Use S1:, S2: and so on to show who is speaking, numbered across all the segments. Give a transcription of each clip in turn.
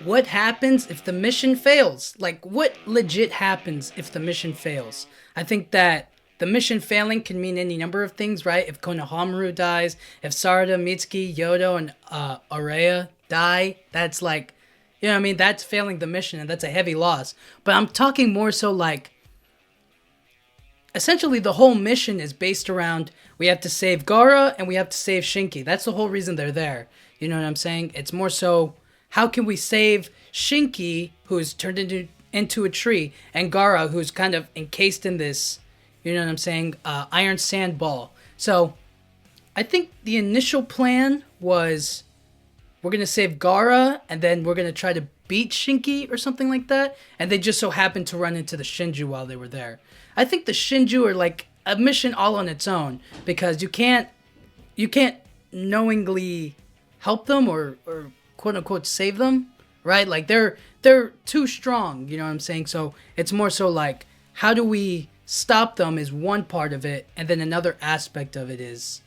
S1: what happens if the mission fails? Like, what legit happens if the mission fails? I think that the mission failing can mean any number of things, right? If Konohamaru dies, if Sarada, Mitsuki, Yodo, and Araya die, that's like, you know what I mean? That's failing the mission, and that's a heavy loss. But I'm talking more so like, essentially the whole mission is based around we have to save Gaara and we have to save Shinki. That's the whole reason they're there. You know what I'm saying? It's more so how can we save Shinki, who's turned into a tree, and Gaara, who's kind of encased in this, you know what I'm saying, iron sand ball. So I think the initial plan was we're gonna save Gaara and then we're gonna try to beat Shinki or something like that. And they just so happened to run into the Shinju while they were there. I think the Shinju are like a mission all on its own because you can't knowingly help them or quote unquote save them, right? Like they're too strong, you know what I'm saying? So it's more so like how do we stop them is one part of it, and then another aspect of it is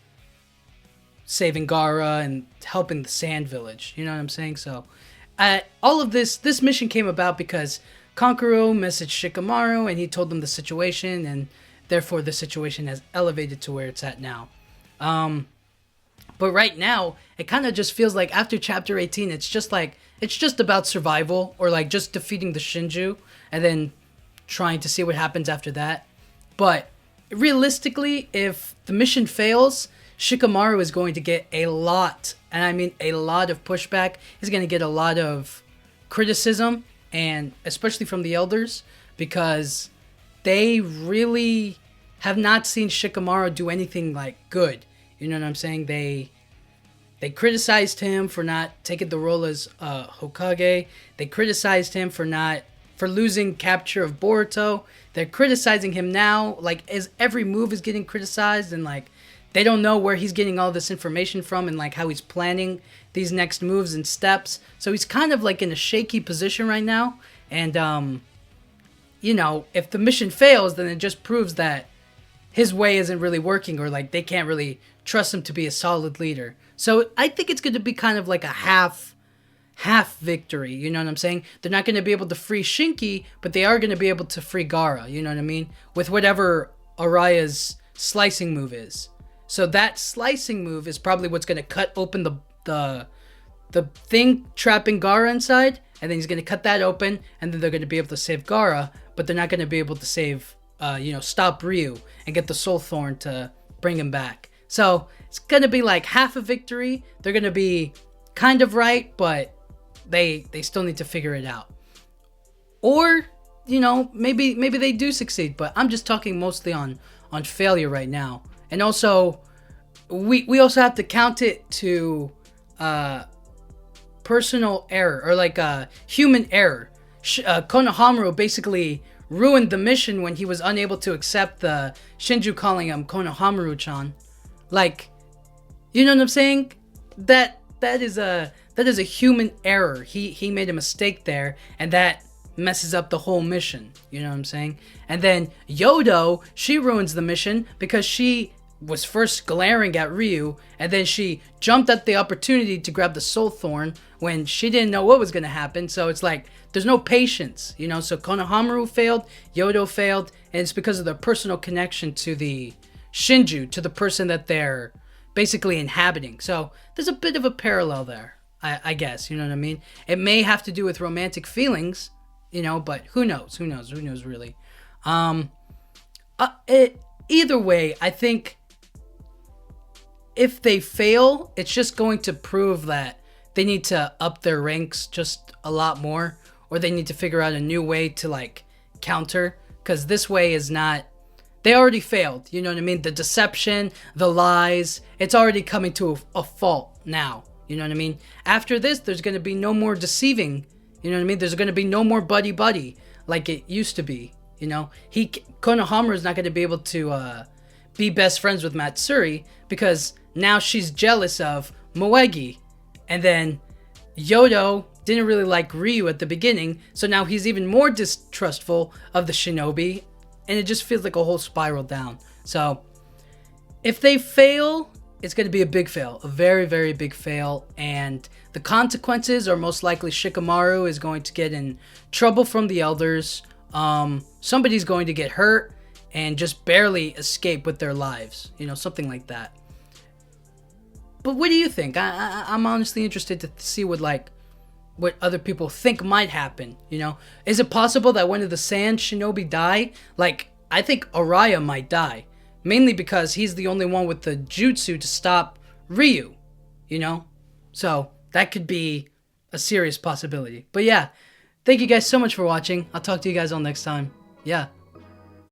S1: saving Gaara and helping the Sand Village. You know what I'm saying? So all of this mission came about because Kankuro messaged Shikamaru and he told them the situation, and therefore the situation has elevated to where it's at now. But right now, it kind of just feels like after chapter 18, it's just about survival or like just defeating the Shinju and then trying to see what happens after that. But realistically, if the mission fails, Shikamaru is going to get a lot, and I mean a lot of pushback. He's going to get a lot of criticism, and especially from the elders, because they really have not seen Shikamaru do anything like good. You know what I'm saying? They criticized him for not taking the role as Hokage. They criticized him for losing capture of Boruto. They're criticizing him now, like as every move is getting criticized, and like they don't know where he's getting all this information from and like how he's planning these next moves and steps. So he's kind of like in a shaky position right now. And you know, if the mission fails, then it just proves that his way isn't really working, or like they can't really trust him to be a solid leader. So I think it's going to be kind of like a half victory, you know what I'm saying? They're not going to be able to free Shinki, but they are going to be able to free Gaara, you know what I mean? With whatever Araya's slicing move is. So that slicing move is probably what's going to cut open the thing trapping Gaara inside, and then he's going to cut that open, and then they're going to be able to save Gaara, but they're not going to be able to save, stop Ryu and get the Soul Thorn to bring him back. So it's going to be like half a victory. They're going to be kind of right, but they still need to figure it out. Or, you know, maybe they do succeed, but I'm just talking mostly on failure right now. And also, we also have to count it to personal error, or like human error. Konohamaru basically ruined the mission when he was unable to accept the Shinju calling him Konohamaru-chan. Like, you know what I'm saying? That is a human error. He made a mistake there, and that messes up the whole mission. You know what I'm saying? And then Yodo, she ruins the mission because she was first glaring at Ryu, and then she jumped at the opportunity to grab the Soul Thorn when she didn't know what was going to happen. So it's like there's no patience, you know. So Konohamaru failed, Yodo failed, and it's because of their personal connection to the Shinju, to the person that they're basically inhabiting. So there's a bit of a parallel there, I guess, you know what I mean? It may have to do with romantic feelings, you know, but who knows really. Either way, I think if they fail, it's just going to prove that they need to up their ranks just a lot more, or they need to figure out a new way to like counter, because this way is not, they already failed, you know what I mean? The deception, the lies, it's already coming to a fault now, you know what I mean? After this, there's going to be no more deceiving, you know what I mean? There's going to be no more buddy like it used to be, you know? Konohamaru is not going to be able to be best friends with Matsuri because now she's jealous of Moegi. And then Yodo didn't really like Ryu at the beginning, so now he's even more distrustful of the shinobi, and it just feels like a whole spiral down. So if they fail, it's going to be a big fail, a very, very big fail. And the consequences are most likely Shikamaru is going to get in trouble from the elders. Somebody's going to get hurt and just barely escape with their lives. You know, something like that. But what do you think? I'm honestly interested to see what other people think might happen. You know, is it possible that one of the Sand Shinobi die? Like, I think Araya might die. Mainly because he's the only one with the jutsu to stop Ryu, you know? So, that could be a serious possibility. But yeah, thank you guys so much for watching. I'll talk to you guys all next time. Yeah.